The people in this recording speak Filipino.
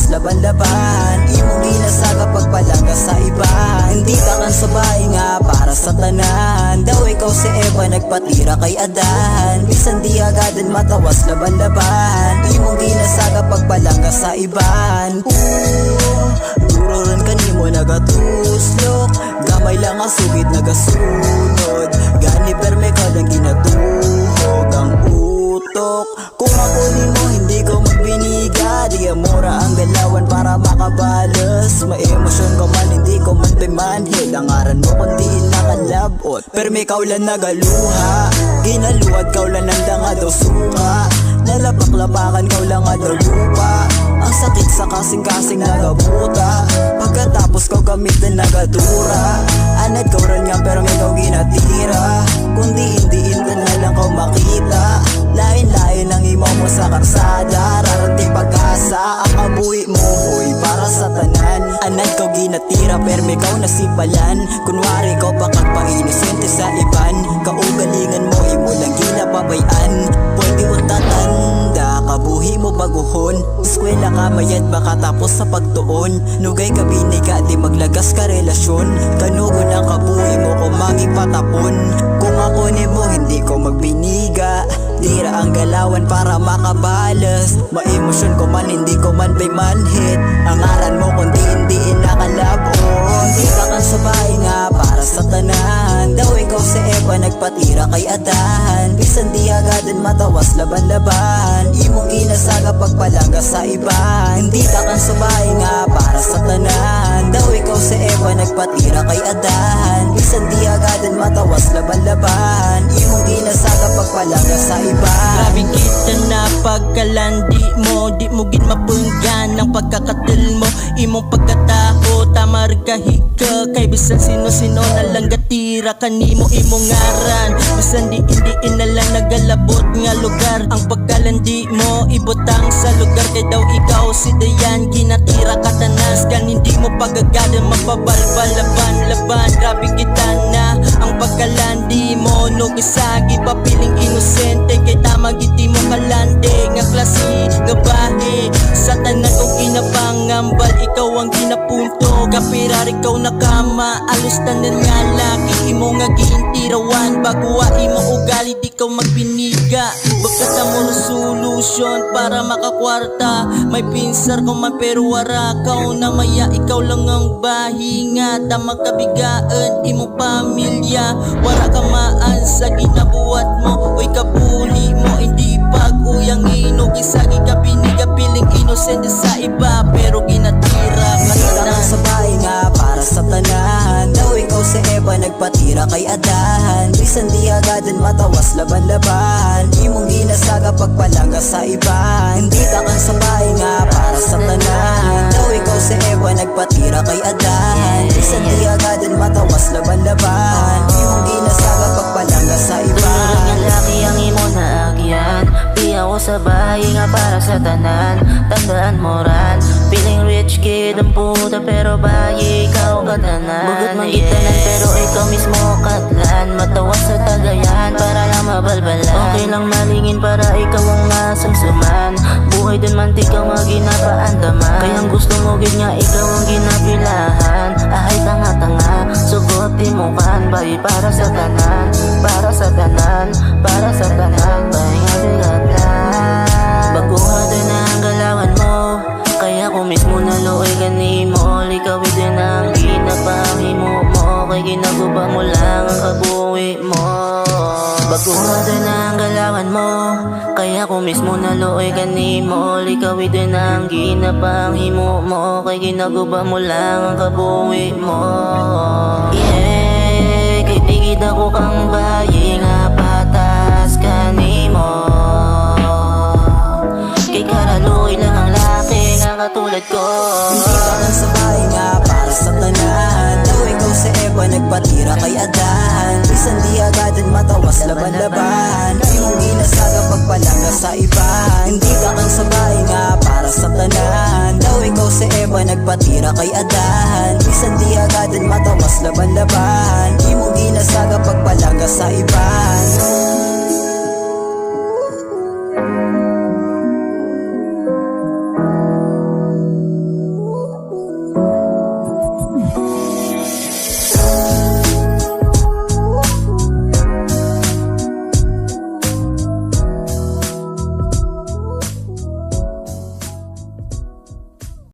matawas laban-laban. Imong ginasaga pagpalangga sa iba. Hindi ka kan sabay nga para sa tanan. Daw ikaw si Eva nagpatira kay Adan. Bisan di agadan matawas laban-laban. Imong ginasaga pagpalangga sa iban. Duro ron kanimo nagatuslok. Gamay lang ang sugid nagasunod. Gani perme ka lang ginatuhog ang utok. Kung ako nimo hindi ko magbiniga. Di amora ang galawan para makabalas. May emosyon ko man hindi ko man pimanhid. Ang aran mo kundi nakalabot. Perme kaulan nagaluha. Ginaluad kaulan ng danga daw suka. Nalapak-lapakan kaulan nga daw lupa. Ang sakit sa kasing-kasing nagabuta. Pagkatapos ko gamit na nagadura. Anad ko rin nga pero may kau ginatira. Kundi hindi na lang ko makita. Lain-lain ang imo mo sa karsada. Raranting pag-asa ang kabuhi mo huy para sa tanan. Anad ko ginatira pero may kau nasipalan. Kunwari ko pakagpa-inosente sa iban. Kaugalingan mo imo lang ginapabayan. Pwede mo tatanda kabuhi mo baguhon. Eskwela ka mayad baka tapos sa pagtuon. Nugay ka binig ka di maglagas ka relasyon. Kanugon ang kabuhi mo kung magipatapon. Kung ako ni mo hindi ko magbiniga. Tira ang galawan para makabalas. Maemosyon ko man hindi ko man paymanhit. Ang aran mo kundi hindi nakalabon. Di ka kan sabay nga para sa tanan. Daw ikaw si Eva nagpatira kay Adan. Bisan di agadan matawas laban-laban. Imong ginasaga pagpalangga sa iba. Hindi ka kan sabay nga para sa tanan. Daw ikaw si Eva nagpatira kay Adan. Bisan di agadan matawas laban-laban. Imong ginasaga pagpalangga sa iba. Grabe kita na pagkalandi mo. Di mo gin mapunggan ang pagkakatil mo. Imong pagkatao tama rin kahig ka. Kay bisan sino-sino na lang gatira kanimo imong ngaran. Bisan di hindi inalang nagalabot nga lugar. Ang pagkalandi mo ibutang sa lugar. Kay daw ikaw si Dayan ginatira katanas. Gan hindi mo pagagadan mapabalbal laban-laban. Grabe kita na ang pagkalandi mo. No gisagi papiling inosente. Kay tama giti mo kalande. Nga klase nga bahe. Sa tanan kong ginapangambal. Ikaw ang ginapunto. Kapira ikaw nakama. Alos tanan nga laki. Imo nga giintirawan. Bago imo ugali di ka magbiniga. Bakas na mo solusyon para makakwarta. May pinsar ko man pero wara ka na maya. Ikaw lang ang bahinga. Tamang kabigaan imong pamilya. Wara ka maan sa ginabuhat mo. Uy kabuli mo hindi pag-uyang inog. Isagi ka biniga piling inosente sa iba. Pero ginatira ka na sabay nga para sa tanan. Daw ikaw si Eva nagpatira kay Adan. Bisan di agadan matawas laban-laban. Imong ginasaga pagpalangga sa iba. Hindi ka kan sabay nga para sa tanan. Daw ikaw si Eva nagpatira kay Adan. Bisan di agadan matawas laban-laban. Imong ginasaga pagpalangga sa iba. Nga laki ang imo na agyan. Di ako sabay nga para sa tanan. Tandaan mo ran. Feeling rich kid ang puta pero bayi ikaw katanan. Bugot mang gitanan pero ikaw mismo katlan. Matawas sa tagayan para lang mabalbalan. Okay lang malingin para ikaw ang masamsuman. Buhay dun man di ka maginapaandaman. Kayang gusto mo gid nga ikaw ang ginapilahan. Ahay tanga-tanga sugot imukan. Bayi para sa tanan. Para sa tanan. Para sa tanan. Bayi nga bigatan. Baguha din na ang galawan mo. Kaya ko mismo naluoy ganimo. Likawin din ang ginapahimo mo. Kay ginaguba mo lang ang kabuhi mo. Baguha din na ang galawan mo. Kaya ko mismo naluoy ganimo. Likawin din ang ginapahimo mo. Kay ginaguba mo lang ang kabuhi mo. Yeah, kay tigid ako kang bayi nga patas kanimo. Kay karaluoy lang ang laki nga katulad ko. Hindi ka lang sabay nga para sa tanan. Daw ikaw si Eva nagpatira kay Adan. Bisan di agadan matawas laban-laban. Imong ginasaga pagpalangga sa iba. Hindi ka kang sabay nga para sa tanan. Daw ikaw si Eva nagpatira kay Adan.